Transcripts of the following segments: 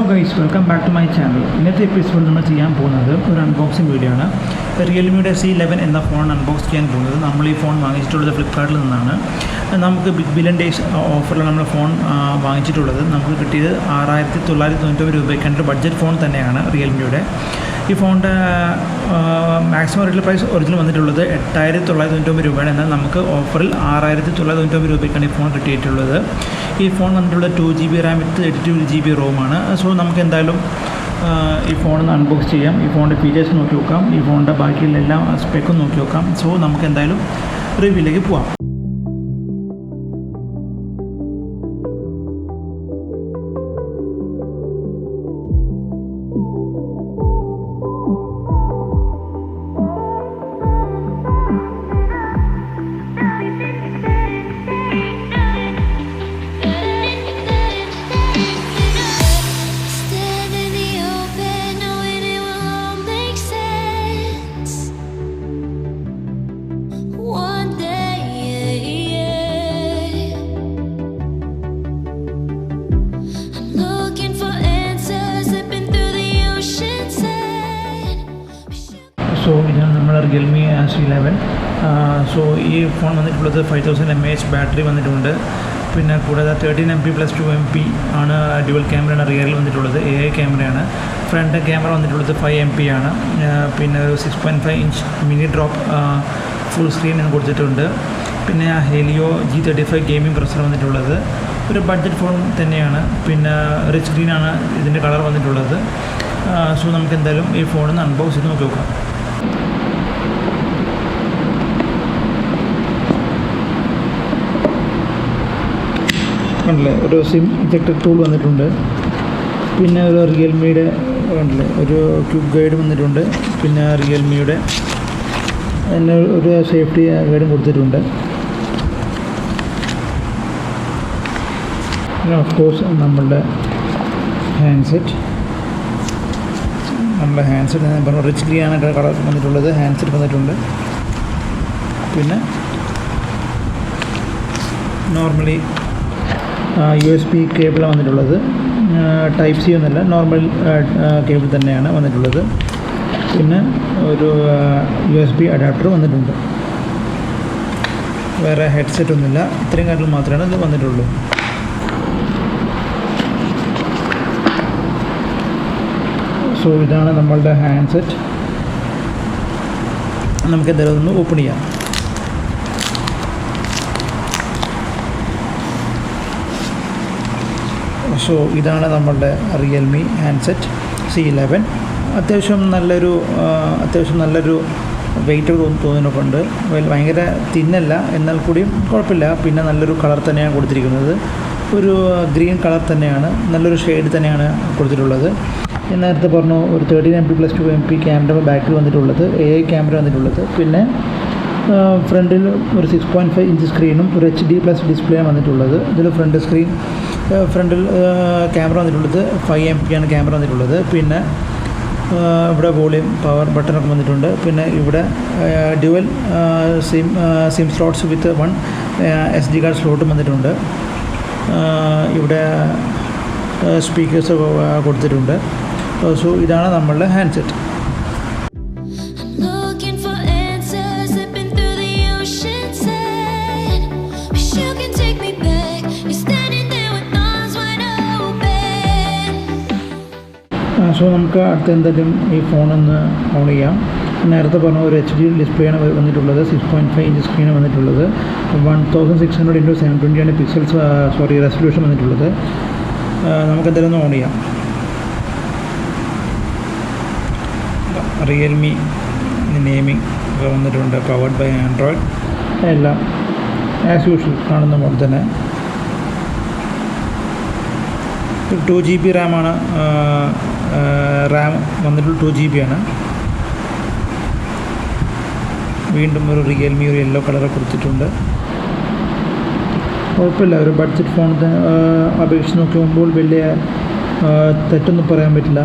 guys, welcome back to my channel. ഇന്നത്തെ episode നമ്മൾ ചെയ്യാൻ പോകുന്നത് ഒരു അൺബോക്സിംഗ് വീഡിയോ ആണ്. റിയൽമിയുടെ C11 എന്ന ഫോൺ അൺബോക്സ് ചെയ്യാൻ പോകുന്നത്. നമ്മൾ ഈ ഫോൺ വാങ്ങിച്ചിട്ടുള്ളത് ഫ്ലിപ്കാർട്ടിൽ നിന്നാണ്. നമുക്ക് ബിഗ് ബില്യൺ ഡേയ്സ് ഓഫറിൽ നമ്മൾ ഫോൺ വാങ്ങിച്ചിട്ടുള്ളത്. നമുക്ക് കിട്ടിയത് 6,999 രൂപയ്ക്ക് ബഡ്ജറ്റ് ഫോൺ തന്നെയാണ് റിയൽമിയുടെ. ഈ ഫോണിൻ്റെ മാക്സിമം റീറ്റെയിൽ പ്രൈസ് ഒറിജിനൽ വന്നിട്ടുള്ളത് 8,999 രൂപയാണ്. എന്നാൽ നമുക്ക് ഓഫറിൽ 6,999 രൂപയ്ക്കാണ് ഈ ഫോൺ കിട്ടിയിട്ടുള്ളത്. ഈ ഫോൺ വന്നിട്ടുള്ളത് 2GB റാം വിത്ത് 32GB റോമാണ്. സോ നമുക്ക് എന്തായാലും ഈ ഫോൺ അൺബോക്സ് ചെയ്യാം. ഈ ഫോണിൻ്റെ ഫീച്ചേഴ്സ് നോക്കി നോക്കാം, ഈ ഫോണിൻ്റെ ബാക്കിയുള്ള എല്ലാ സ്പെക്കും നോക്കി നോക്കാം. സോ നമുക്ക് എന്തായാലും റിവ്യൂയിലേക്ക് പോവാം. സോ ഇതാണ് നമ്മുടെ റിയൽമി C11. സോ ഈ ഫോൺ വന്നിട്ടുള്ളത് 5000 mAh ബാറ്ററി വന്നിട്ടുണ്ട്. പിന്നെ കൂടാതെ 13MP + 2MP ആണ്. ഡ്യുവൽ ക്യാമറയാണ് റിയറിൽ വന്നിട്ടുള്ളത്. AI ക്യാമറയാണ്. ഫ്രണ്ട് ക്യാമറ വന്നിട്ടുള്ളത് 5MP ആണ്. പിന്നെ ഒരു 6.5 inch mini drop full screen എന്ന് കൊടുത്തിട്ടുണ്ട്. പിന്നെ ഹെലിയോ G35 ഗെയിമിംഗ് പ്രൊസസ്സർ വന്നിട്ടുള്ളത്. ഒരു ബഡ്ജറ്റ് ഫോൺ തന്നെയാണ്. പിന്നെ റിച്ച് ഗ്രീനാണ് ഇതിൻ്റെ കളർ വന്നിട്ടുള്ളത്. സോ നമുക്ക് എന്തായാലും ഈ ഫോണിൽ നിന്ന് അൺബോക്സ് ചെയ്ത് നോക്കി നോക്കാം. കണ്ടില്ലേ, ഒരു സിം ഇജക്ടർ ടൂൾ വന്നിട്ടുണ്ട്. പിന്നെ ഒരു റിയൽമിയുടെ കണ്ടില്ലേ ഒരു ക്യൂബ് ഗൈഡ് വന്നിട്ടുണ്ട്. പിന്നെ റിയൽമിയുടെ തന്നെ ഒരു സേഫ്റ്റി ഗൈഡും കൊടുത്തിട്ടുണ്ട്. പിന്നെ ഓഫ് കോഴ്സ് നമ്മളുടെ ഹാൻഡ്സെറ്റ് റിച്ച് ഗ്രീൻ ആണ് കളർ വന്നിട്ടുള്ളത്. ഹാൻഡ്സെറ്റ് വന്നിട്ടുണ്ട്. പിന്നെ നോർമലി USB കേബിളാണ് വന്നിട്ടുള്ളത്. ടൈപ്പ് സി ഒന്നുമല്ല, നോർമൽ കേബിൾ തന്നെയാണ് വന്നിട്ടുള്ളത്. പിന്നെ ഒരു USB അഡാപ്റ്റർ വന്നിട്ടുണ്ട്. വേറെ ഹെഡ്സെറ്റ് ഒന്നുമില്ല. ഇത്രയും കാര്യങ്ങൾ മാത്രമാണ് ഇത് വന്നിട്ടുള്ളൂ. സോ ഇതാണ് നമ്മളുടെ ഹാൻഡ്സെറ്റ്. നമുക്ക് എന്തായാലും ഒന്ന് ഓപ്പൺ ചെയ്യാം. സോ ഇതാണ് നമ്മളുടെ റിയൽമി ഹാൻഡ്സെറ്റ് C11. അത്യാവശ്യം നല്ലൊരു വെയിറ്റ് തോന്നുന്നുണ്ട്. ഭയങ്കര തിന്നല്ല, എന്നാൽ കൂടിയും കുഴപ്പമില്ല. പിന്നെ നല്ലൊരു കളർ തന്നെയാണ് കൊടുത്തിരിക്കുന്നത്. ഒരു ഗ്രീൻ കളർ തന്നെയാണ്, നല്ലൊരു ഷെയ്ഡ് തന്നെയാണ് കൊടുത്തിട്ടുള്ളത്. ഞാൻ നേരത്തെ പറഞ്ഞു ഒരു 13MP + 2MP ക്യാമറ ബാക്കിൽ വന്നിട്ടുള്ളത്. AI ക്യാമറ വന്നിട്ടുള്ളത്. പിന്നെ ഫ്രണ്ടിൽ ഒരു 6.5 ഇഞ്ച് സ്ക്രീനും ഒരു HD+ ഡിസ്പ്ലേയാണ് വന്നിട്ടുള്ളത്. ഇതിൽ ഫ്രണ്ടിൽ ക്യാമറ വന്നിട്ടുള്ളത് 5MP ആണ് ക്യാമറ വന്നിട്ടുള്ളത്. പിന്നെ ഇവിടെ വോളിയം പവർ ബട്ടണൊക്കെ വന്നിട്ടുണ്ട്. പിന്നെ ഇവിടെ ഡ്യുവൽ സിം സ്ലോട്ട്സ് വിത്ത് 1 SD കാർഡ് സ്ലോട്ടും വന്നിട്ടുണ്ട്. ഇവിടെ സ്പീക്കേഴ്സ് കൊടുത്തിട്ടുണ്ട്. സോ ഇതാണ് നമ്മളുടെ ഹാൻഡ്സെറ്റ്. സോ നമുക്ക് അടുത്ത എന്തായാലും ഈ ഫോണൊന്ന് ഓൺ ചെയ്യാം. നേരത്തെ പറഞ്ഞ ഒരു HD ഡിസ്പ്ലേയാണ് വന്നിട്ടുള്ളത്. 6.5 ഇഞ്ച് സ്ക്രീനാണ് വന്നിട്ടുള്ളത്. 1600 × 720 ആണ് റെസൊല്യൂഷൻ വന്നിട്ടുള്ളത്. നമുക്ക് എന്തായാലും ഒന്ന് ഓൺ ചെയ്യാം. റിയൽമി നെയിമിംഗ് ഒക്കെ വന്നിട്ടുണ്ട്. Powered by Android. എല്ലാം ആസ് യൂഷ്വൽ കാണുന്ന പോലെ തന്നെ. 2GB റാമാണ്. റാം വന്നിട്ടുള്ള 2GB ആണ്. വീണ്ടും ഒരു റിയൽമി ഒരു യെല്ലോ കളർ കൊടുത്തിട്ടുണ്ട്. കുഴപ്പമില്ല, ഒരു ബഡ്ജറ്റ് ഫോൺ അപേക്ഷിച്ച് നോക്കുമ്പോൾ വലിയ തെറ്റൊന്നും പറയാൻ പറ്റില്ല.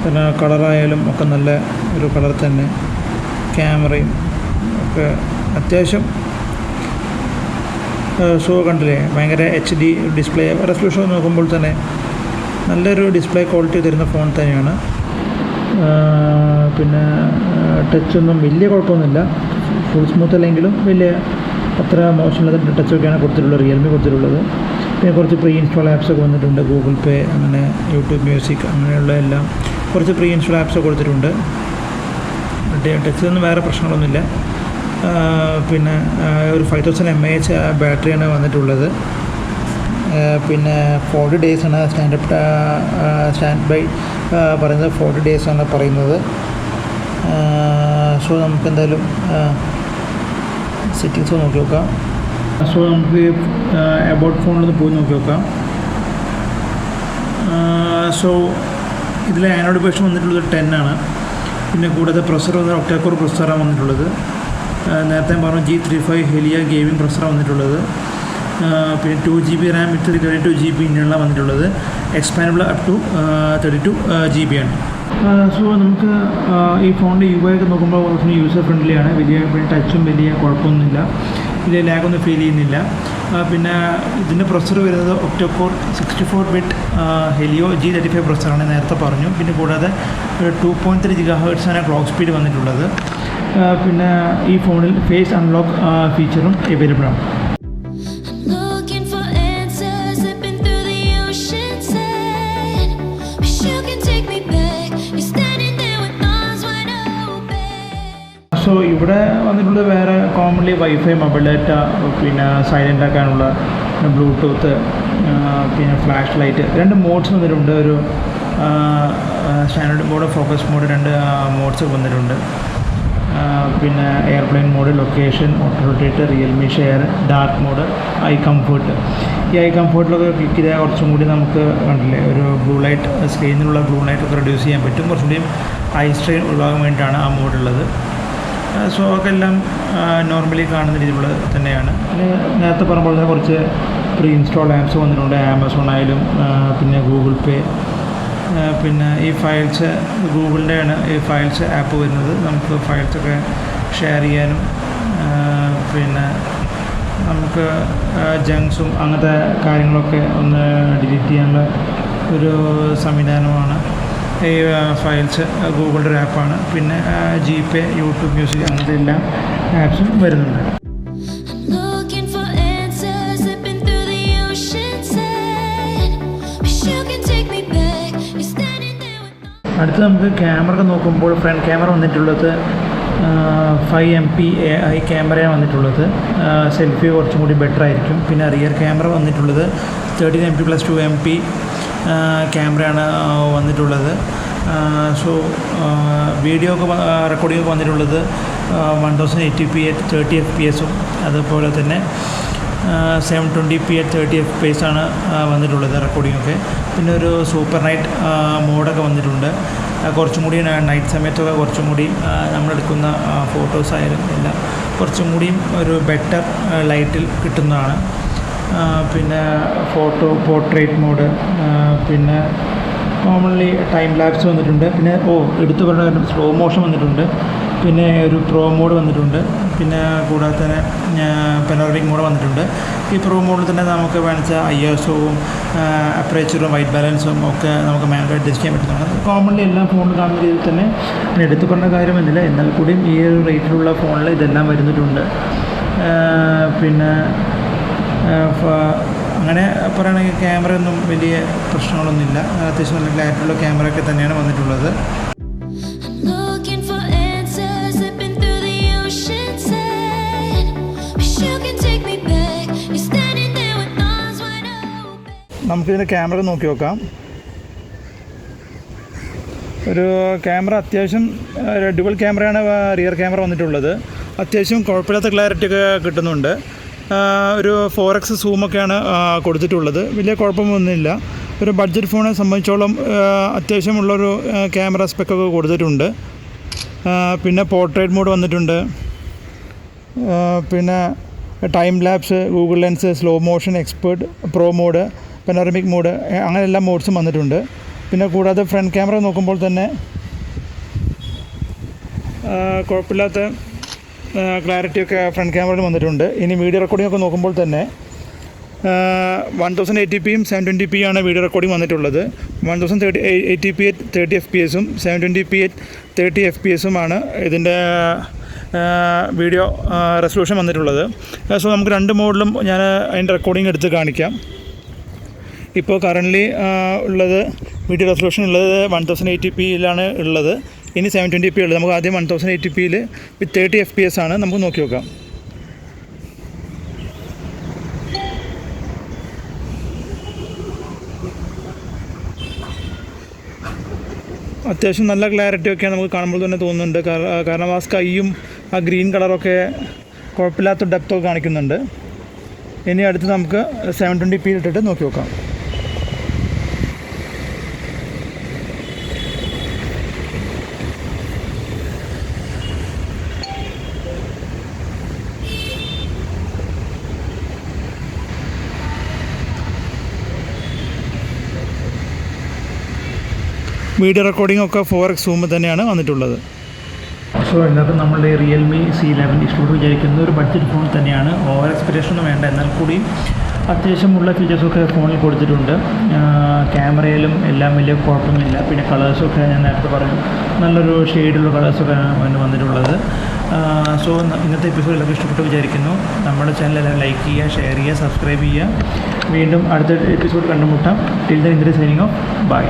കാരണം കളറായാലും ഒക്കെ നല്ല ഒരു കളർ തന്നെ. ക്യാമറയും ഒക്കെ അത്യാവശ്യം ഷോ കണ്ടില്ലേ, ഭയങ്കര HD ഡിസ്പ്ലേ. റെസൊല്യൂഷൻ നോക്കുമ്പോൾ തന്നെ നല്ലൊരു ഡിസ്പ്ലേ ക്വാളിറ്റി തരുന്ന ഫോൺ തന്നെയാണ്. പിന്നെ ടച്ചൊന്നും വലിയ കുഴപ്പമൊന്നുമില്ല, ഫുൾ സ്മൂത്ത് അല്ലെങ്കിലും വലിയ അത്ര മോശമില്ലാത്ത ടച്ചൊക്കെയാണ് കൊടുത്തിട്ടുള്ളത്, റിയൽമി കൊടുത്തിട്ടുള്ളത്. പിന്നെ കുറച്ച് പ്രീ ഇൻസ്റ്റാൾ ആപ്സൊക്കെ വന്നിട്ടുണ്ട്, ഗൂഗിൾ പേ, അങ്ങനെ യൂട്യൂബ് മ്യൂസിക്, അങ്ങനെയുള്ള എല്ലാം കുറച്ച് പ്രീ ഇൻസ്റ്റാൾ ആപ്സ് കൊടുത്തിട്ടുണ്ട്. ടച്ചിലൊന്നും വേറെ പ്രശ്നങ്ങളൊന്നുമില്ല. പിന്നെ ഒരു 5000 mAh ബാറ്ററിയാണ് വന്നിട്ടുള്ളത്. പിന്നെ 40 ഡേയ്സാണ് സ്റ്റാൻഡ് ബൈ പറയുന്നത്, 40 ഡേയ്സാണ് പറയുന്നത്. സോ നമുക്ക് എന്തായാലും സെറ്റിങ്സ് നോക്കി നോക്കാം. സോ നമുക്ക് എബൌട്ട് ഫോണിലൊന്ന് പോയി നോക്കി നോക്കാം. സോ ഇതിൽ ആൻഡ്രോയിഡ് വേർഷൻ വന്നിട്ടുള്ളത് 10 ആണ്. പിന്നെ കൂടാതെ പ്രൊസസ്സർ വന്നത് ഒക്ടാ-കോർ പ്രൊസസ്സറാണ് വന്നിട്ടുള്ളത്. നേരത്തെ പറഞ്ഞു G35 ഹെലിയ ഗെയിമിംഗ് പ്രൊസസ്സറാണ് വന്നിട്ടുള്ളത്. പിന്നെ 2GB റാം വിത്ത് 32GB ഇന്റർണലാണ് വന്നിട്ടുള്ളത്. എക്സ്പാൻഡബിൾ അപ് ടു 32GB ആണ്. സോ നമുക്ക് ഈ ഫോണിൻ്റെ UI ഒക്കെ നോക്കുമ്പോൾ കുറച്ച് യൂസർ ഫ്രണ്ട്ലിയാണ്. വലിയ ടച്ചും വലിയ കുഴപ്പമൊന്നുമില്ല, വലിയ ലാഗൊന്നും ഫീൽ ചെയ്യുന്നില്ല. പിന്നെ ഇതിൻ്റെ പ്രൊസസ്സർ വരുന്നത് ഒക്ടാ-കോർ 64-bit ഹെലിയോ G35 പ്രൊസസ്സറാണ്, നേരത്തെ പറഞ്ഞു. പിന്നെ കൂടാതെ 2.3 GHz ആണ് ക്ലോക്ക് സ്പീഡ് വന്നിട്ടുള്ളത്. പിന്നെ ഈ ഫോണിൽ ഫേസ് അൺലോക്ക് ഫീച്ചറും അവൈലബിൾ ആണ്. സോ ഇവിടെ വന്നിട്ടുള്ളത് വേറെ കോമൺലി വൈഫൈ, മൊബൈൽ ഡാറ്റ, പിന്നെ സൈലൻ്റ് ആക്കാനുള്ള ബ്ലൂടൂത്ത്, പിന്നെ ഫ്ലാഷ് ലൈറ്റ്, 2 മോഡ്സ് വന്നിട്ടുണ്ട്. ഒരു standard mode, focus mode, 2 modes വന്നിട്ടുണ്ട്. പിന്നെ airplane mode, location, auto rotate, Realme share, dark mode, eye comfort. ഈ ഐ കംഫർട്ടിലൊക്കെ ക്ലിക്ക് ചെയ്താൽ കുറച്ചും കൂടി നമുക്ക് കണ്ടില്ലേ ഒരു ബ്ലൂ ലൈറ്റ്, സ്ക്രീനിലുള്ള ബ്ലൂ ലൈറ്റൊക്കെ റെഡ്യൂസ് ചെയ്യാൻ പറ്റും. കുറച്ചും കൂടി ഐ സ്ട്രെയിൻ ഒഴിവാക്കാൻ വേണ്ടിയിട്ടാണ് ആ മോഡുള്ളത്. സോ ഒക്കെ എല്ലാം നോർമലി കാണുന്ന രീതിയിലുള്ളത് തന്നെയാണ്. പിന്നെ നേരത്തെ പറഞ്ഞ പോലെ തന്നെ കുറച്ച് പ്രീ ഇൻസ്റ്റാൾ ആപ്സ് വന്നിട്ടുണ്ട്, ആമസോൺ ആയാലും പിന്നെ ഗൂഗിൾ പേ. പിന്നെ ഈ ഫയൽസ് ഗൂഗിളിൻ്റെയാണ് ഈ ഫയൽസ് ആപ്പ് വരുന്നത്. നമുക്ക് ഫയൽസൊക്കെ ഷെയർ ചെയ്യാനും പിന്നെ നമുക്ക് ജങ്ക്സും അങ്ങനത്തെ കാര്യങ്ങളൊക്കെ ഒന്ന് ഡിലീറ്റ് ചെയ്യാനുള്ള ഒരു സംവിധാനമാണ് ഈ ഫയൽസ്. ഗൂഗിളിൻ്റെ ഒരു ആപ്പാണ്. പിന്നെ ജിപേ, യൂട്യൂബ് മ്യൂസിക്, അങ്ങനത്തെ എല്ലാ ആപ്സും വരുന്നുണ്ട്. അടുത്ത് നമുക്ക് ക്യാമറ ഒക്കെ നോക്കുമ്പോൾ ഫ്രണ്ട് ക്യാമറ വന്നിട്ടുള്ളത് 5 MP AI ക്യാമറയാണ് വന്നിട്ടുള്ളത്. സെൽഫി കുറച്ചും കൂടി ബെറ്റർ ആയിരിക്കും. പിന്നെ റിയർ ക്യാമറ വന്നിട്ടുള്ളത് 13 MP + 2 MP ക്യാമറയാണ് വന്നിട്ടുള്ളത്. സോ വീഡിയോ ഒക്കെ റെക്കോർഡിംഗ് ഒക്കെ വന്നിട്ടുള്ളത് 1080p at 30 FPS അതുപോലെ തന്നെ 720p at 30 FPS ആണ് വന്നിട്ടുള്ളത് റെക്കോർഡിംഗ് ഒക്കെ. പിന്നെ ഒരു സൂപ്പർ നൈറ്റ് മോഡൊക്കെ വന്നിട്ടുണ്ട്. കുറച്ചും കൂടി നൈറ്റ് സമയത്തൊക്കെ കുറച്ചും കൂടി നമ്മളെടുക്കുന്ന ഫോട്ടോസ് ആയാലും എല്ലാം കുറച്ചും കൂടിയും ഒരു ബെറ്റർ ലൈറ്റിൽ കിട്ടുന്നതാണ്. പിന്നെ പോർട്രേറ്റ് മോഡ്, പിന്നെ കോമൺലി ടൈം ലാപ്സ് വന്നിട്ടുണ്ട്. പിന്നെ എടുത്തു പറഞ്ഞ കാര്യം സ്ലോ മോഷൻ വന്നിട്ടുണ്ട്. പിന്നെ ഒരു പ്രോ മോഡ് വന്നിട്ടുണ്ട്. പിന്നെ കൂടാതെ തന്നെ പനോറമിക് മോഡ് വന്നിട്ടുണ്ട്. ഈ പ്രോ മോഡിൽ തന്നെ നമുക്ക് വേണമെച്ചാൽ ISOവും അപ്പറേച്ചറും വൈറ്റ് ബാലൻസും ഒക്കെ നമുക്ക് മാനുവലി അഡ്ജസ്റ്റ് ചെയ്യാൻ പറ്റുന്നതാണ്. കോമൺലി എല്ലാ ഫോണിലും കാണുന്ന രീതിയിൽ തന്നെ എടുത്തു പറഞ്ഞ കാര്യമെന്നില്ല, എന്നാൽ കൂടിയും ഈ ഒരു റേറ്റിലുള്ള ഫോണിൽ ഇതെല്ലാം വരുന്നിട്ടുണ്ട്. പിന്നെ അങ്ങനെ പറയുകയാണെങ്കിൽ ക്യാമറയൊന്നും വലിയ പ്രശ്നങ്ങളൊന്നുമില്ല. അത്യാവശ്യം നല്ല ക്ലാരിറ്റിയുള്ള ക്യാമറയൊക്കെ തന്നെയാണ് വന്നിട്ടുള്ളത്. നമുക്കിതിൻ്റെ ക്യാമറ നോക്കി നോക്കാം. ഒരു ക്യാമറ അത്യാവശ്യം ഡുവൽ ക്യാമറയാണ് റിയർ ക്യാമറ വന്നിട്ടുള്ളത്. അത്യാവശ്യം കുഴപ്പമില്ലാത്ത ക്ലാരിറ്റി ഒക്കെ കിട്ടുന്നുണ്ട്. ഒരു 4x സൂമൊക്കെയാണ് കൊടുത്തിട്ടുള്ളത്. വലിയ കുഴപ്പമൊന്നുമില്ല. ഒരു ബഡ്ജറ്റ് ഫോണെ സംബന്ധിച്ചോളം അത്യാവശ്യമുള്ളൊരു ക്യാമറ സ്പെക്കൊക്കെ കൊടുത്തിട്ടുണ്ട്. പിന്നെ പോർട്രേറ്റ് മോഡ് വന്നിട്ടുണ്ട്. പിന്നെ time lapse, Google lens, slow motion, expert, pro mode, panoramic mode, അങ്ങനെ എല്ലാ മോഡ്സും വന്നിട്ടുണ്ട്. പിന്നെ കൂടാതെ ഫ്രണ്ട് ക്യാമറ നോക്കുമ്പോൾ തന്നെ കുഴപ്പമില്ലാത്ത ക്ലാരിറ്റിയൊക്കെ ഫ്രണ്ട് ക്യാമറയിൽ വന്നിട്ടുണ്ട്. ഇനി വീഡിയോ റെക്കോർഡിംഗ് ഒക്കെ നോക്കുമ്പോൾ തന്നെ 1080p 720p ആണ് വീഡിയോ റെക്കോർഡിംഗ് വന്നിട്ടുള്ളത്. 1080p 30 fps 720p 30 fps ഇതിൻ്റെ വീഡിയോ റെസൊല്യൂഷൻ വന്നിട്ടുള്ളത്. സോ നമുക്ക് 2 മോഡിലും ഞാൻ അതിൻ്റെ റെക്കോർഡിംഗ് എടുത്ത് കാണിക്കാം. ഇപ്പോൾ കറൻ്റ്ലി ഉള്ളത് വീഡിയോ റെസൊല്യൂഷൻ ഉള്ളത് 1080pയിലാണ് ഉള്ളത്. ഇനി 720p ഉള്ളത്. നമുക്ക് ആദ്യം 1080pയിൽ വിത്ത് 30 fps ആണ്. നമുക്ക് നോക്കി നോക്കാം. അത്യാവശ്യം നല്ല ക്ലാരിറ്റി ഒക്കെ നമുക്ക് കാണുമ്പോൾ തന്നെ തോന്നുന്നുണ്ട്. കാരണം ആ സ്കൈയും ആ ഗ്രീൻ കളറൊക്കെ കുഴപ്പമില്ലാത്ത ഡെപ്തൊക്കെ കാണിക്കുന്നുണ്ട്. ഇനി അടുത്ത് നമുക്ക് 720p ഇട്ടിട്ട് നോക്കി നോക്കാം. വീഡിയോ റെക്കോർഡിംഗ് ഒക്കെ 4x സൂമിൽ തന്നെയാണ് വന്നിട്ടുള്ളത്. സോ ഇന്നത്തെ നമ്മളുടെ റിയൽമി C11 ഇഷ്ടപ്പെട്ടു വിചാരിക്കുന്ന ഒരു ബഡ്ജറ്റ് ഫോൺ തന്നെയാണ്. ഓവർ എക്സ്പെക്റ്റേഷൻ ഒന്നും വേണ്ട, എന്നാൽ കൂടി അത്യാവശ്യമുള്ള ഫീച്ചേഴ്സൊക്കെ ഫോണിൽ കൊടുത്തിട്ടുണ്ട്. ക്യാമറയിലും എല്ലാം വലിയ കുഴപ്പമൊന്നുമില്ല. പിന്നെ കളേഴ്സൊക്കെ ഞാൻ നേരത്തെ പറഞ്ഞു, നല്ലൊരു ഷെയ്ഡുള്ള കളേഴ്സൊക്കെ വന്നിട്ടുള്ളത്. സോ ഇന്നത്തെ എപ്പിസോഡിലൊക്കെ ഇഷ്ടപ്പെട്ടു വിചാരിക്കുന്നു. നമ്മുടെ ചാനലെല്ലാം ലൈക്ക് ചെയ്യുക, ഷെയർ ചെയ്യുക, സബ്സ്ക്രൈബ് ചെയ്യുക. വീണ്ടും അടുത്ത എപ്പിസോഡ് കണ്ടുമുട്ടാം. Till then signing off. By.